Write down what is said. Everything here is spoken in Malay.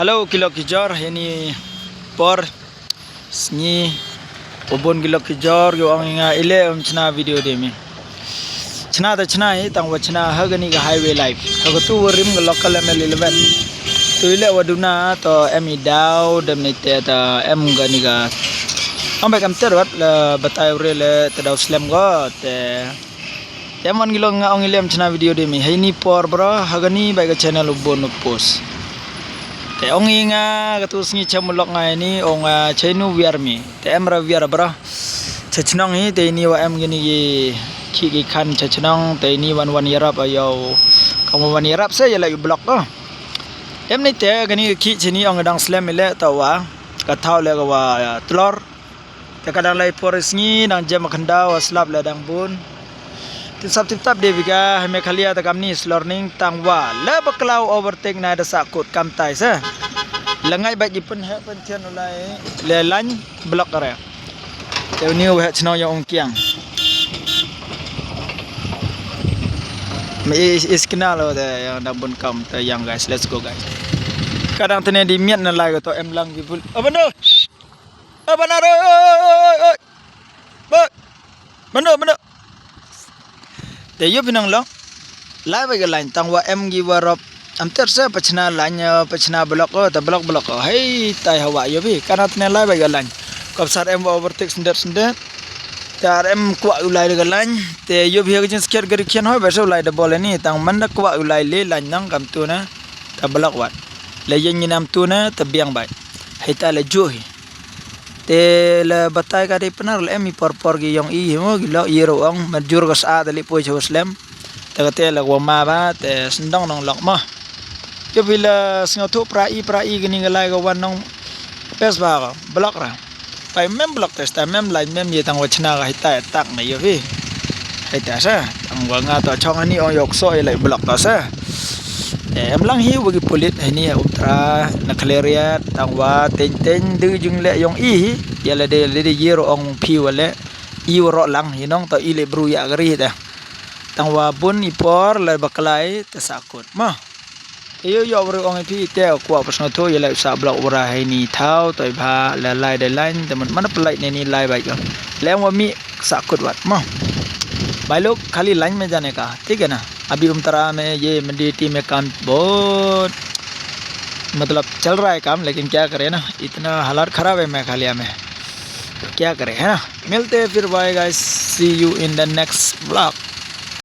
Halo kilo kijor ini por sni ubon kilo kijor yo ang nga ile chna video de me chna ta chna hi tang wa chna hagani ga highway life hagatu rim ga local ml11 tu ile waduna to emi daw dem ne ta em ga ni ga ambe kam ter wat la batai rele te daw slam go te Yaman gilo nga ang ilem chna video de mi haini por bro hagani ba ga channel ubon post te ong nga katus ngi chamulok nga ni ong chenu wiarmi te emra wiar bro chachnong hi te ni wa em gini ki ki khan chachnong te ni wan yarap ayo kamu wan yarap se yala blok ko em ni te gani ki chini ong dang slam ile tawa ka thaw le ga wa tlor te kadang lai poris ngi nang jam khanda wa slap le dang bun Tisap tip de biga hame khalia ta kamni learning tangwa la baklau overtake na da sakut kam tai sa langai ba jipun he pen chen ulai le lan block are te ni we chno yo ong kiang me is kenal de yang da bun kam te yang guys let's go guys kadang tene di miat na lai to em lang gibul abano abanaro bano te yo pinang lo lai ba galan tangwa em gi warop am ter sa pachna lanya pachna block ta block hey tai hawa yo bi kanat ne lai ba galan kop sar em overtake sendet tar em kwa ulai galan te yo bi ga sker gari khian hoy ba so lai da bol ni tang man da kwa ulai le lan nang kam tu na ta block wat le yen ni nam tu na ta biang bai hey ta le jo te la batai ka de penar le mi por gi yong i mo gi lo yero ong majur ga sa de li po jerusalem te te la wa ma ba te sendong nong lok mo ke bila sngotu prai gini ga lai ga wan nong pes ba ga blok ra pai mem blok te sta mem lai mem ye tang wa chna ga hita tak na yo vi hita sa tang wa nga to chong ani ong yok so lai blok ta sa em lang hi wagi polit ni ultra nakleria tangwa ten de jung le yong i yala de yero ong pi wale i ro lang hinong to ile bru ya gari ta tangwa bun ipor le baklai ta sakut ma yo bru ong pi te kwa pasno to yala sa blok ura ni thau toi bha la lai de line te man plai ni lai bai jo le wa mi sakut wat ma भाई लोग खाली लाइन में जाने का ठीक है ना अभी उमतरा में ये मंडी में काम बहुत मतलब चल रहा है काम लेकिन क्या करें ना इतना हालात खराब है मेघालय में क्या करें है ना मिलते हैं फिर bye guys see you in the next vlog